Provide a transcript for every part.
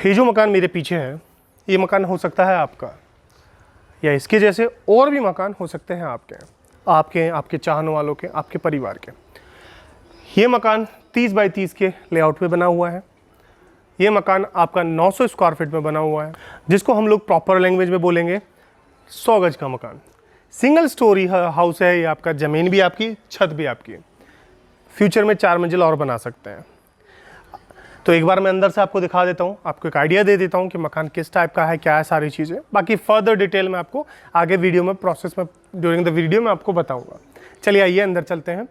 ये जो मकान मेरे पीछे है, ये मकान हो सकता है आपका, या इसके जैसे और भी मकान हो सकते हैं आपके चाहने वालों के, आपके परिवार के। ये मकान 30 बाई 30 के लेआउट में बना हुआ है। ये मकान आपका 900 स्क्वायर फीट में बना हुआ है, जिसको हम लोग प्रॉपर लैंग्वेज में बोलेंगे 100 गज का मकान। सिंगल स्टोरी हाउस है ये आपका, ज़मीन भी आपकी, छत भी आपकी। फ्यूचर में 4 मंजिल और बना सकते हैं। तो एक बार मैं अंदर से आपको दिखा देता हूँ, आपको एक आइडिया दे देता हूँ कि मकान किस टाइप का है, क्या है सारी चीज़ें। बाकी फर्दर डिटेल में आपको आगे वीडियो में प्रोसेस में ड्यूरिंग द वीडियो में आपको बताऊँगा। चलिए आइए अंदर चलते हैं।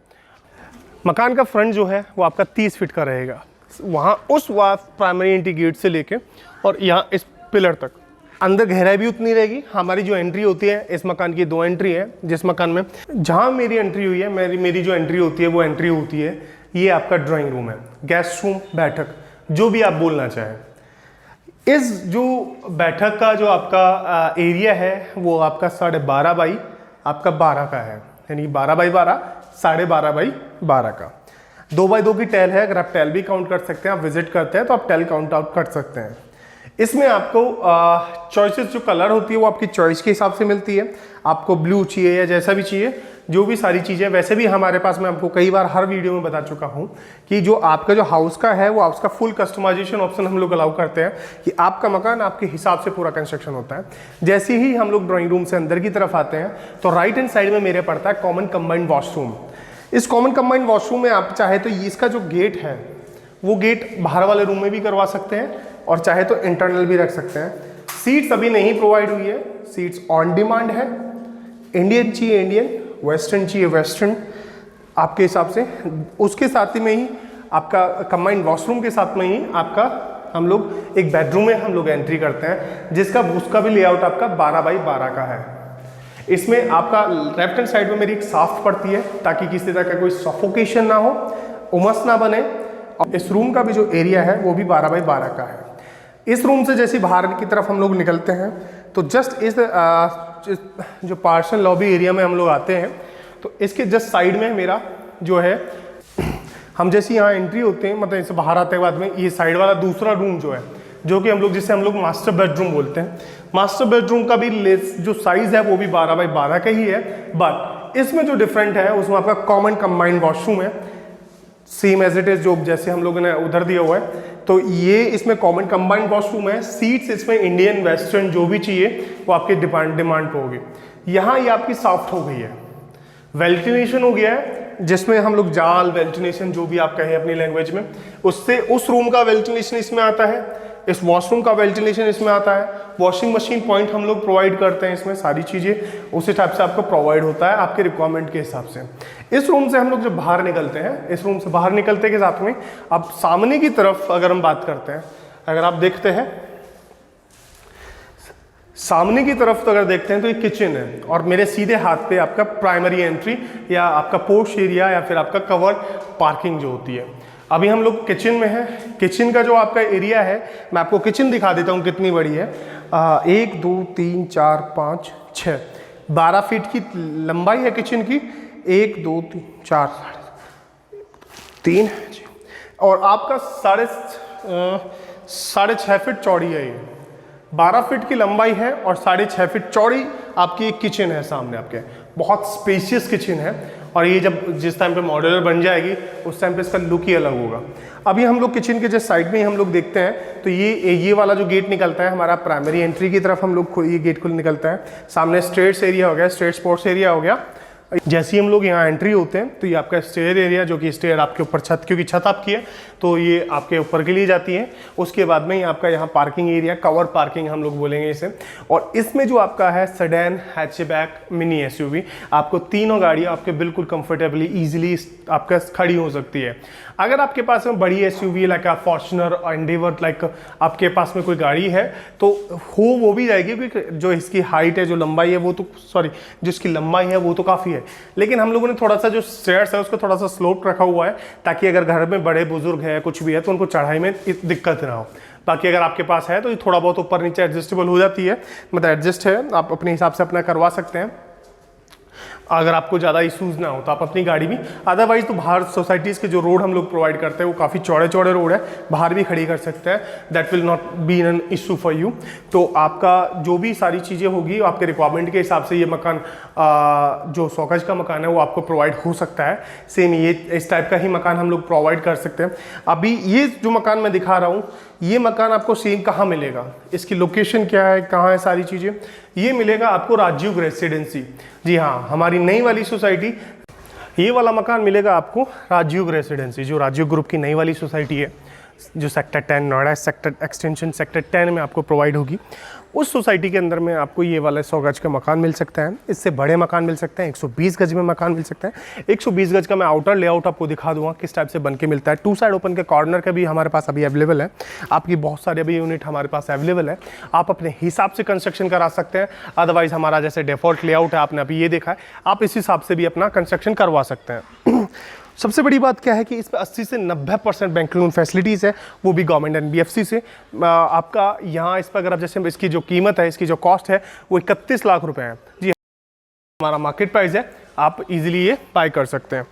मकान का फ्रंट जो है वो आपका 30 फीट का रहेगा, वहाँ उस प्राइमरी एंट्री गेट से लेके और यहाँ इस पिलर तक। अंदर गहराई भी उतनी रहेगी। हमारी जो एंट्री होती है, इस मकान की 2 एंट्री है। जिस मकान में जहाँ मेरी एंट्री हुई है, मेरी जो एंट्री होती है वो एंट्री होती है, ये आपका ड्राइंग रूम है, गेस्ट रूम, बैठक, जो भी आप बोलना चाहें। इस जो बैठक का जो आपका एरिया है वो आपका 12.5 बाई आपका 12 का है, यानी 12 बाई 12, 12.5 बाई 12 का। 2 बाई 2 की टैल है। अगर आप टैल भी काउंट कर सकते हैं, आप विजिट करते हैं तो आप टैल काउंट आउट कर सकते हैं। इसमें आपको चॉइसेस जो कलर होती है वो आपकी चॉइस के हिसाब से मिलती है। आपको ब्लू चाहिए या जैसा भी चाहिए, जो भी सारी चीज़ें। वैसे भी हमारे पास, मैं आपको कई बार हर वीडियो में बता चुका हूँ कि जो आपका जो हाउस का है वो हाउस का फुल कस्टमाइजेशन ऑप्शन हम लोग अलाउ करते हैं कि आपका मकान आपके हिसाब से पूरा कंस्ट्रक्शन होता है। जैसे ही हम लोग ड्राइंग रूम से अंदर की तरफ आते हैं तो राइट हैंड साइड में मेरे पड़ता है कॉमन कंबाइंड वॉशरूम। इस कॉमन कंबाइंड वॉशरूम में आप चाहे तो इसका जो गेट है वो गेट बाहर वाले रूम में भी करवा सकते हैं और चाहे तो इंटरनल भी रख सकते हैं। सीट्स अभी नहीं प्रोवाइड हुई है, सीट्स ऑन डिमांड है। इंडियन चाहिए इंडियन, वेस्टर्न चाहिए वेस्टर्न, आपके हिसाब से। उसके साथ ही में ही आपका कंबाइंड वॉशरूम के साथ में ही आपका हम लोग एक बेडरूम में हम लोग एंट्री करते हैं, जिसका उसका भी लेआउट आपका 12 बाई 12 का है। इसमें आपका लेफ्ट हैंड साइड में मेरी एक साफ्ट पड़ती है ताकि किसी तरह का कोई सफोकेशन ना हो, उमस ना बने। और इस रूम का भी जो एरिया है वो भी 12 बाई 12 का है। इस रूम से जैसे बाहर की तरफ हम लोग निकलते हैं तो जस्ट इस जो पार्सल लॉबी एरिया में हम लोग आते हैं तो इसके जस्ट साइड में मेरा जो है, हम जैसे यहाँ एंट्री होते हैं, मतलब इससे बाहर आते के बाद में ये साइड वाला दूसरा रूम जो है, जो कि हम लोग जिसे हम लोग मास्टर बेडरूम बोलते हैं। मास्टर बेडरूम का भी जो साइज है वो भी 12 बाई 12 का ही है, बट इसमें जो डिफरेंट है उसमें आपका कॉमन कंबाइंड वॉशरूम है, सेम एज इट इज जो जैसे हम लोगों ने उधर दिया हुआ है। तो ये इसमें कॉमन कंबाइंड वॉशरूम है। सीट्स इसमें इंडियन वेस्टर्न जो भी चाहिए वो आपके डिमांड पे होगी। यहाँ ये आपकी सॉफ्ट हो गई है, वेंटिलेशन हो गया है, जिसमें हम लोग जाल वेंटिलेशन जो भी आप कहें अपनी लैंग्वेज में, उससे उस रूम का वेंटिलेशन इसमें आता है, इस वॉशरूम का वेंटिलेशन इसमें आता है। वॉशिंग मशीन पॉइंट हम लोग प्रोवाइड करते हैं, इसमें सारी चीज़ें उसी टाइप से आपको प्रोवाइड होता है आपके रिक्वायरमेंट के हिसाब से। इस रूम से हम लोग जब बाहर निकलते हैं, इस रूम से बाहर निकलते के साथ में अब सामने की तरफ अगर हम बात करते हैं, अगर आप देखते हैं सामने की तरफ तो अगर देखते हैं तो ये किचन है और मेरे सीधे हाथ पे आपका प्राइमरी एंट्री या आपका पोर्च एरिया या फिर आपका कवर पार्किंग जो होती है। अभी हम लोग किचन में हैं। किचन का जो आपका एरिया है, मैं आपको किचन दिखा देता हूँ कितनी बड़ी है। 1 2 3 4 5 6 12 फीट की लंबाई है किचन की। 1 2 3 4 3 और आपका 6.5 फीट चौड़ी है। ये 12 फीट की लंबाई है और 6.5 फीट चौड़ी आपकी एक किचन है सामने आपके। बहुत स्पेशियस किचन है और ये जब जिस टाइम पे मॉड्यूलर बन जाएगी उस टाइम पे इसका लुक ही अलग होगा। अभी हम लोग किचन के जस्ट साइड में ही हम लोग देखते हैं तो ये वाला जो गेट निकलता है हमारा प्राइमरी एंट्री की तरफ, हम लोग ये गेट खुल निकलता है। सामने स्टेयर्स एरिया हो गया, स्टेयर स्पोर्ट्स एरिया हो गया। जैसे ही हम लोग यहाँ एंट्री होते हैं तो ये आपका स्टेयर एरिया, जो कि स्टेयर आपके ऊपर छत, क्योंकि छत आपकी है तो ये आपके ऊपर के लिए जाती है। उसके बाद में ही आपका यहाँ पार्किंग एरिया, कवर पार्किंग हम लोग बोलेंगे इसे। और इसमें जो आपका है सेडान, हैचबैक, मिनी एसयूवी, आपको तीनों गाड़ियाँ आपके बिल्कुल कंफर्टेबली ईजिली आपका खड़ी हो सकती है। अगर आपके पास में बड़ी एसयूवी लाइक फॉर्च्यूनर और एंडेवर, लाइक आपके पास में कोई गाड़ी है तो वो भी जाएगी, क्योंकि जो इसकी हाइट है, जो लंबाई है वो तो जो इसकी लंबाई है वो तो काफ़ी है। लेकिन हम लोगों ने थोड़ा सा जो स्टेयर्स है उसको थोड़ा सा स्लोप रखा हुआ है ताकि अगर घर में बड़े बुजुर्ग है, कुछ भी है, तो उनको चढ़ाई में दिक्कत ना हो। बाकी अगर आपके पास है तो ये थोड़ा बहुत ऊपर नीचे एडजस्टेबल हो जाती है, मतलब एडजस्ट है, आप अपने हिसाब से अपना करवा सकते हैं। अगर आपको ज़्यादा इशूज़ ना हो तो आप अपनी गाड़ी भी, अदरवाइज़ तो बाहर सोसाइटीज़ के जो रोड हम लोग प्रोवाइड करते हैं वो काफ़ी चौड़े चौड़े रोड है, बाहर भी खड़ी कर सकते हैं, that will not be an issue for you. तो आपका जो भी सारी चीज़ें होगी आपके रिक्वायरमेंट के हिसाब से ये मकान जो 100 गज का मकान है वो आपको प्रोवाइड हो सकता है। सेम ये इस टाइप का ही मकान हम लोग प्रोवाइड कर सकते हैं। अभी ये जो मकान मैं दिखा रहा हूँ, ये मकान आपको सेम कहाँ मिलेगा, इसकी लोकेशन क्या है, कहाँ है, सारी चीज़ें ये मिलेगा आपको राजयुग रेसिडेंसी। जी हाँ, हमारी नई वाली सोसाइटी, ये वाला मकान मिलेगा आपको राजयुग रेसिडेंसी, जो राजयुग ग्रुप की नई वाली सोसाइटी है, जो sector 10 Noida sector extension sector 10 में आपको प्रोवाइड होगी। उस सोसाइटी के अंदर में आपको ये वाला 100 गज का मकान मिल सकता है। इससे बड़े मकान मिल सकते हैं, 120 गज में मकान मिल सकता है। 120 गज का मैं आउटर लेआउट आपको दिखा दूंगा किस टाइप से बन के मिलता है। 2 साइड ओपन के कॉर्नर का भी हमारे पास अभी अवेलेबल है। आपकी बहुत सारे अभी यूनिट हमारे पास अवेलेबल है, आप अपने हिसाब से कंस्ट्रक्शन करा सकते हैं। अदरवाइज हमारा जैसे डिफॉल्ट लेआउट है, आपने अभी ये देखा है, आप इस हिसाब से भी अपना कंस्ट्रक्शन करवा सकते हैं। सबसे बड़ी बात क्या है कि इस पर 80 से 90% बैंक लोन फैसिलिटीज़ है, वो भी गवर्नमेंट एनबीएफसी से। आपका यहाँ इस पर अगर आप जैसे इसकी जो कीमत है, इसकी जो कॉस्ट है वो 31 लाख रुपए है। जी हमारा मार्केट प्राइस है, आप इजीली ये बाय कर सकते हैं।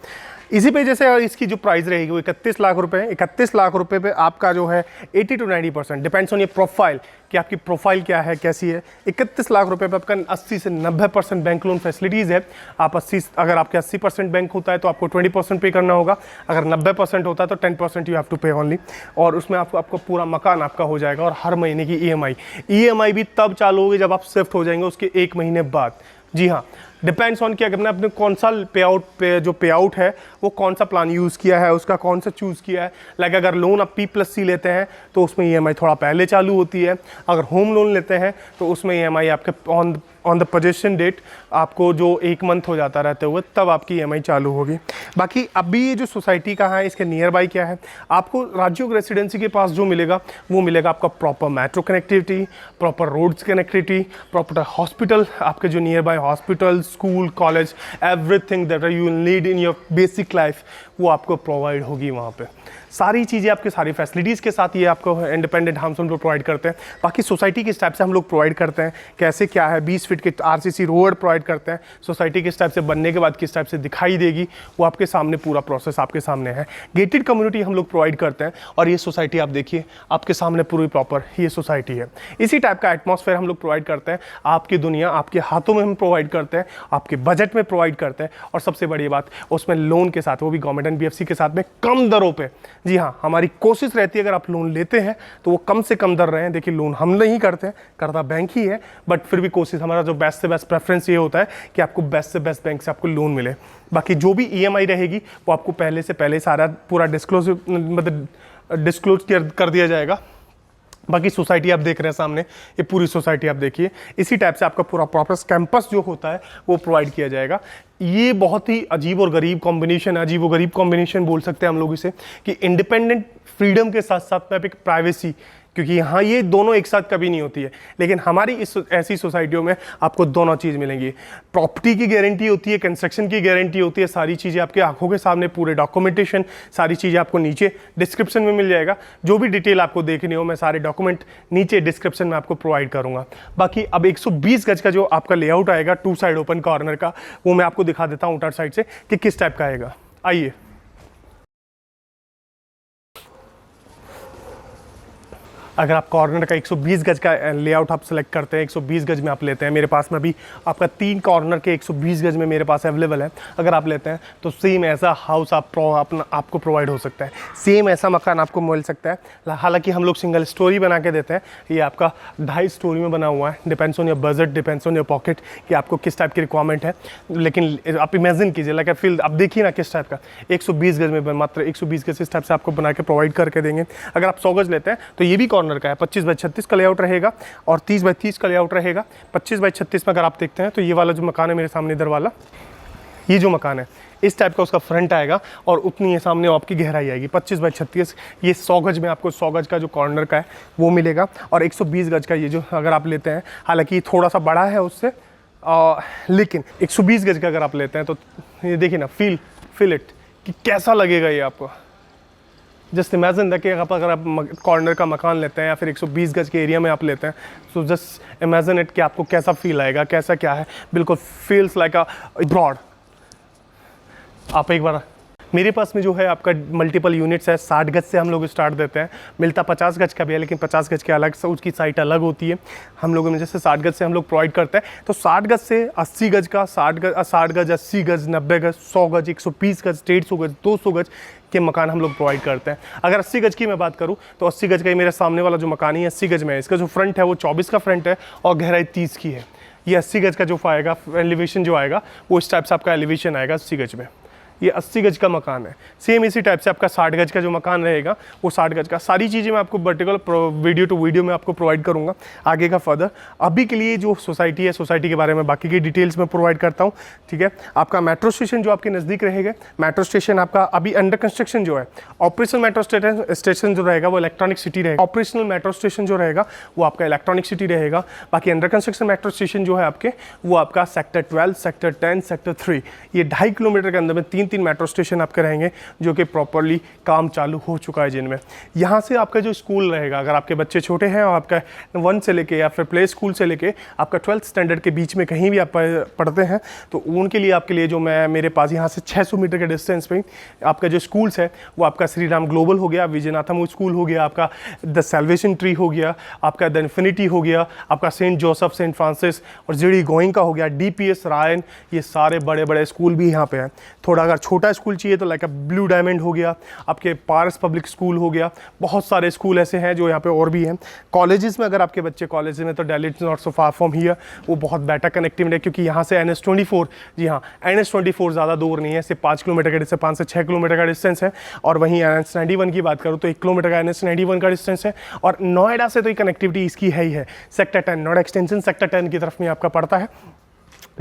इसी पे जैसे इसकी जो प्राइस रहेगी वो 31 लाख रुपए है। 31 लाख रुपए पे आपका जो है 80 to 90% डिपेंड्स ऑन ये प्रोफाइल, कि आपकी प्रोफाइल क्या है, कैसी है। 31 लाख रुपए पे आपका 80 से 90% बैंक लोन फैसिलिटीज़ है। आप 80, अगर आपके 80% बैंक होता है तो आपको 20% पे करना होगा, अगर 90% होता है तो 10% यू हैव टू पे ओनली। और उसमें आपको पूरा मकान आपका हो जाएगा। और हर महीने की ईएमआई भी तब चालू होगी जब आप शिफ्ट हो जाएंगे उसके 1 महीने बाद। जी हाँ, डिपेंड्स ऑन कि अगर आपने कौन सा जो पे आउट है वो कौन सा प्लान यूज़ किया है, उसका कौन सा चूज़ किया है। लाइक अगर लोन आप P+C लेते हैं तो उसमें ईएमआई थोड़ा पहले चालू होती है। अगर होम लोन लेते हैं तो उसमें ईएमआई आपके ऑन द पोजेशन डेट आपको जो 1 मंथ हो जाता रहते हुए तब आपकी ईएमआई चालू होगी। बाकी अभी ये जो सोसाइटी कहाँ है, इसके नियर बाई क्या है, आपको राजयुग रेसिडेंसी के पास जो मिलेगा वो मिलेगा आपका proper metro connectivity, proper roads connectivity, proper hospital, आपके जो nearby hospital, school, college, everything that you need in your basic life वो आपको प्रोवाइड होगी वहाँ पे। सारी चीज़ें आपके सारी फैसिलिटीज़ के साथ ये आपको इंडिपेंडेंट हाउस हम लोग प्रोवाइड करते हैं। बाकी सोसाइटी किस टाइप से हम लोग प्रोवाइड करते हैं, कैसे क्या है, 20 फीट के आरसीसी रोड प्रोवाइड करते हैं। सोसाइटी किस टाइप से बनने के बाद किस टाइप से दिखाई देगी वो आपके सामने, पूरा प्रोसेस आपके सामने है। गेटेड कम्युनिटी हम लोग प्रोवाइड करते हैं। और ये सोसाइटी आप देखिए आपके सामने पूरी प्रॉपर ये सोसाइटी है। इसी टाइप का एटमॉस्फेयर हम लोग प्रोवाइड करते हैं। आपकी दुनिया आपके हाथों में हम प्रोवाइड करते हैं, आपके बजट में प्रोवाइड करते हैं। और सबसे बड़ी बात उसमें लोन के साथ, वो भी गवर्नमेंट एनबीएफसी के साथ में कम दरों पे। जी हाँ, हमारी कोशिश रहती है अगर आप लोन लेते हैं तो वो कम से कम दर रहे हैं। देखिए लोन हम नहीं करते, करता बैंक ही है, बट फिर भी कोशिश, हमारा जो बेस्ट से बेस्ट प्रेफरेंस ये होता है कि आपको बेस्ट से बेस्ट बैंक से आपको लोन मिले। बाकी जो भी ईएमआई रहेगी वो आपको पहले से पहले सारा पूरा डिस्क्लोज कर दिया जाएगा। बाकी सोसाइटी आप देख रहे हैं सामने, ये पूरी सोसाइटी आप देखिए, इसी टाइप से आपका पूरा प्रॉपर कैंपस जो होता है वो प्रोवाइड किया जाएगा। ये बहुत ही अजीब और गरीब कॉम्बिनेशन है, अजीब और गरीब कॉम्बिनेशन बोल सकते हैं हम लोग इसे, कि इंडिपेंडेंट फ्रीडम के साथ साथ में एक प्राइवेसी, क्योंकि यहाँ ये दोनों एक साथ कभी नहीं होती है। लेकिन हमारी इस ऐसी सोसाइटियों में आपको दोनों चीज़ मिलेंगी। प्रॉपर्टी की गारंटी होती है, कंस्ट्रक्शन की गारंटी होती है, सारी चीज़ें आपके आंखों के सामने, पूरे डॉक्यूमेंटेशन, सारी चीज़ें आपको नीचे डिस्क्रिप्शन में मिल जाएगा। जो भी डिटेल आपको देखनी हो मैं सारे डॉक्यूमेंट नीचे डिस्क्रिप्शन में आपको प्रोवाइड करूँगा। बाकी अब 120 गज का जो आपका लेआउट आएगा 2 साइड ओपन कॉर्नर का, वो मैं आपको दिखा देता हूँ आउटर साइड से कि किस टाइप का आएगा। आइए, अगर आप कॉर्नर का 120 गज का लेआउट आप सेलेक्ट करते हैं, 120 गज में आप लेते हैं, मेरे पास में अभी आपका 3 कॉर्नर के 120 गज में मेरे पास अवेलेबल है। अगर आप लेते हैं तो सेम ऐसा हाउस आपको प्रोवाइड हो सकता है, सेम ऐसा मकान आपको मिल सकता है। हालांकि हम लोग सिंगल स्टोरी बना के देते हैं, ये आपका 2.5 स्टोरी में बना हुआ है। Depends on your budget, depends on your pocket कि आपको किस टाइप की रिक्वायरमेंट है। लेकिन आप इमेजिन कीजिए, लाइक फील आप देखिए ना किस टाइप का 120 गज में, मात्र 120 गज इस टाइप से आपको बना के प्रोवाइड करके देंगे। अगर आप 100 गज लेते हैं तो ये भी कॉर्नर का है, 25x36 का लेआउट रहेगा और 30x30 का लेआउट रहेगा। 25x36 में अगर आप देखते हैं तो ये वाला जो मकान है मेरे सामने इधर वाला, ये जो मकान है इस टाइप का उसका फ्रंट आएगा और उतनी ये सामने आपकी गहराई आएगी। 25x36 ये 100 गज में आपको 100 गज का जो कॉर्नर का है वो मिलेगा। और 120 गज का ये जो अगर आप लेते हैं, हालांकि थोड़ा सा बड़ा है उससे, लेकिन 120 गज का अगर आप लेते हैं तो ये देखिए ना, फील इट कि कैसा लगेगा ये आपको। जस्ट इमेजिन दैट कि अगर आप कॉर्नर का मकान लेते हैं या फिर 120 गज के एरिया में आप लेते हैं, सो जस्ट इमेजिन इट कि आपको कैसा फील आएगा, कैसा क्या है, बिल्कुल फील्स लाइक अ ब्रॉड। आप एक बार, मेरे पास में जो है आपका मल्टीपल यूनिट्स है। 60 गज से हम लोग स्टार्ट देते हैं, मिलता 50 गज का भी है, लेकिन 50 गज के अलग से उसकी साइट अलग होती है। हम लोगों में जैसे 60 गज से हम लोग प्रोवाइड करते हैं, तो 60 गज से 80 गज का, 60 गज 80 गज 90 गज 100 गज 120 गज 150 गज 200 गज के मकान हम लोग प्रोवाइड करते हैं। अगर 80 गज की मैं बात करूं तो 80 गज का ही मेरे सामने वाला जो मकान है 80 गज में है। इसका जो फ्रंट है वो 24 का फ्रंट है और गहराई 30 की है। ये 80 गज का जो आएगा एलिवेशन जो आएगा वो इस टाइप से आपका एलिवेशन आएगा 80 गज में। ये 80 गज का मकान है। सेम इसी टाइप से आपका 60 गज का जो मकान रहेगा वो 60 गज का। सारी चीज़ें मैं आपको पर्टिकुलर वीडियो टू वीडियो में आपको प्रोवाइड करूंगा आगे का फर्दर। अभी के लिए जो सोसाइटी है, सोसाइटी के बारे में बाकी की डिटेल्स में प्रोवाइड करता हूँ, ठीक है। आपका मेट्रो स्टेशन जो आपके नज़दीक रहेगा, मेट्रो स्टेशन आपका अभी अंडर कंस्ट्रक्शन जो है। ऑपरेशनल मेट्रो स्टेशन जो रहेगा वो इलेक्ट्रॉनिक सिटी रहेगा। ऑपरेशनल मेट्रो स्टेशन जो रहेगा वो आपका इलेक्ट्रॉनिक सिटी रहेगा। बाकी अंडर कंस्ट्रक्शन मेट्रो स्टेशन जो है आपके, वो आपका सेक्टर 12, सेक्टर 10, सेक्टर 3, ये 2.5 किलोमीटर के अंदर में 3 मेट्रो स्टेशन आपके रहेंगे जो कि प्रॉपरली काम चालू हो चुका है जिनमें। यहाँ से आपका जो स्कूल रहेगा, अगर आपके बच्चे छोटे हैं और आपका 1 से लेके या फिर प्ले स्कूल से लेके आपका 12th स्टैंडर्ड के बीच में कहीं भी आप पढ़ते हैं, तो उनके लिए आपके लिए जो मेरे पास यहाँ से 600 मीटर के डिस्टेंस पे आपका जो स्कूल्स है वो आपका श्री राम ग्लोबल हो गया, विजयनाथम स्कूल हो गया, आपका द सैल्वेशन ट्री हो गया, आपका द इन्फिनिटी हो गया, आपका सेंट जोसेफ, सेंट फ्रांसिस और जीडी गोइंका हो गया, DPS रायन, ये सारे बड़े बड़े स्कूल भी यहाँ पे हैं। थोड़ा अगर छोटा स्कूल चाहिए तो लाइक ब्लू डायमंड हो गया, आपके पारस पब्लिक स्कूल हो गया, बहुत सारे स्कूल ऐसे हैं जो यहाँ पे और भी हैं। कॉलेजेस में अगर आपके बच्चे कॉलेज में, तो Delhi is not so far from here, वो बहुत बेटर कनेक्टिविटी है क्योंकि यहाँ से NH24, जी हाँ NH24 ज़्यादा दूर नहीं है, सिर्फ 5 किलोमीटर का डिस्टेंस, 5 से 6 किलोमीटर का डिस्टेंस है। और वहीं NH91 की बात करूँ तो 1 किलोमीटर का NH91 का डिस्टेंस है। और नोएडा से तो ये कनेक्टिविटी इसकी है ही है। सेक्टर 10 नोएडा एक्सटेंशन सेक्टर 10 की तरफ में आपका पड़ता है।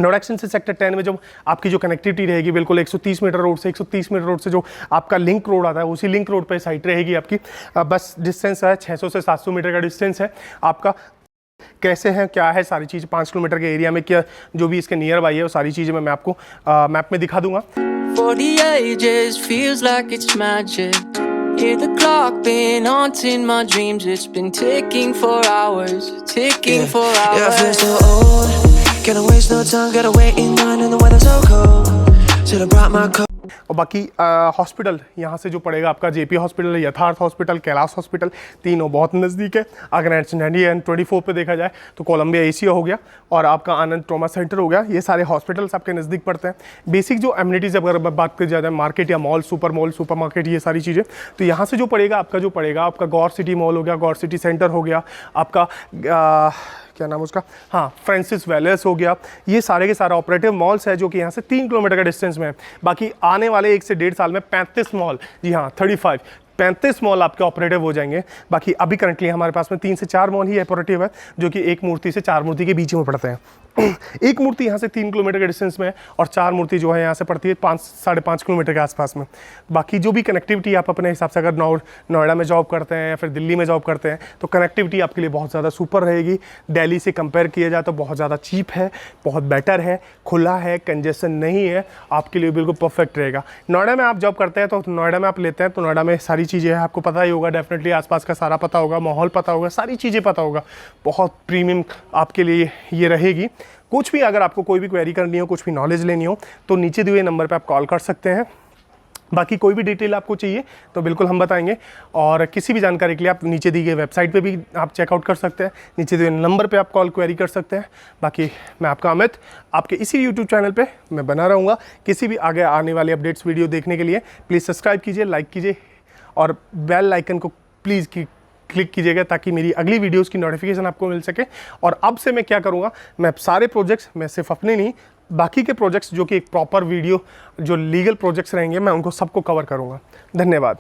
नोएडा एक्सटेंशन से सेक्टर 10 में जो आपकी जो कनेक्टिविटी रहेगी बिल्कुल 130 मीटर रोड से, 130 मीटर रोड से जो आपका लिंक रोड आता है उसी लिंक रोड पर साइट रहेगी आपकी। बस डिस्टेंस है 600 से 700 मीटर का डिस्टेंस है आपका। कैसे हैं, क्या है, सारी चीज़ 5 किलोमीटर के एरिया में क्या जो भी इसके नियर बाई है वो सारी चीज़ें मैं आपको मैप में दिखा दूंगा। For the ages, feels like it's magic. Hear the clock been haunting my dreams. It's been ticking for hours, ticking for hours. Yeah, I feel so old. Can't waste no time, gotta wait in line and the weather's so cold. Should've brought my coat. और बाकी hospital यहाँ से जो पड़ेगा आपका JP hospital, यथार्थ hospital, Kailash hospital, तीनों बहुत नज़दीक है। अगर N24 पे देखा जाए तो कोलंबिया एशिया हो गया और आपका आनंद ट्रॉमा सेंटर हो गया। ये सारे हॉस्पिटल्स आपके नज़दीक पड़ते हैं। बेसिक जो एमिनिटीज़ अगर बात की जाए, मार्केट या मॉल, सुपर मार्केट, ये सारी चीज़ें, तो यहाँ से जो पड़ेगा आपका गौर सिटी मॉल हो गया, गौर सिटी सेंटर हो गया, आपका क्या नाम उसका, हाँ फ्रांसिस वेलेस हो गया। ये सारे के सारे ऑपरेटिव मॉल्स है जो कि यहाँ से 3 किलोमीटर का डिस्टेंस में है। बाकी आने वाले 1 से 1.5 साल में 35 मॉल, जी हाँ 35 मॉल आपके ऑपरेटिव हो जाएंगे। बाकी अभी करंटली हमारे पास में 3 से 4 मॉल ही ऑपरेटिव है जो कि 1 मूर्ति से 4 मूर्ति के बीच में पड़ते हैं। 1 मूर्ति यहाँ से 3 किलोमीटर के डिस्टेंस में है और 4 मूर्ति जो है यहाँ से पड़ती है 5-5.5 किलोमीटर के आसपास में। बाकी जो भी कनेक्टिविटी आप अपने हिसाब से अगर नोएडा में जॉब करते हैं या फिर दिल्ली में जॉब करते हैं तो कनेक्टिविटी आपके लिए बहुत ज़्यादा सुपर रहेगी। दिल्ली से कंपेयर किया जाए तो बहुत ज़्यादा चीप है, बहुत बेटर है, खुला है, कंजेशन नहीं है, आपके लिए बिल्कुल परफेक्ट रहेगा। नोएडा में आप जॉब करते हैं तो नोएडा में आप लेते हैं तो नोएडा में सारी चीज़ें हैं, आपको पता ही होगा, डेफिनेटली आसपास का सारा पता होगा, माहौल पता होगा, सारी चीज़ें पता होगा। बहुत प्रीमियम आपके लिए ये रहेगी। कुछ भी अगर आपको कोई भी क्वेरी करनी हो, कुछ भी नॉलेज लेनी हो तो नीचे दिए नंबर पे आप कॉल कर सकते हैं। बाकी कोई भी डिटेल आपको चाहिए तो बिल्कुल हम बताएंगे। और किसी भी जानकारी के लिए आप नीचे दी गई वेबसाइट पे भी आप चेकआउट कर सकते हैं, नीचे दिए नंबर पे आप कॉल क्वेरी कर सकते हैं। बाकी मैं आपका अमित, आपके इसी YouTube चैनल पे मैं बना रहूँगा। किसी भी आगे आने वाले अपडेट्स वीडियो देखने के लिए प्लीज़ सब्सक्राइब कीजिए, लाइक कीजिए और बेल आइकन को प्लीज़ क्लिक कीजिएगा ताकि मेरी अगली वीडियोस की नोटिफिकेशन आपको मिल सके। और अब से मैं क्या करूँगा, मैं सारे प्रोजेक्ट्स, मैं सिर्फ अपने नहीं, बाकी के प्रोजेक्ट्स जो कि एक प्रॉपर वीडियो जो लीगल प्रोजेक्ट्स रहेंगे मैं उनको सबको कवर करूँगा। धन्यवाद।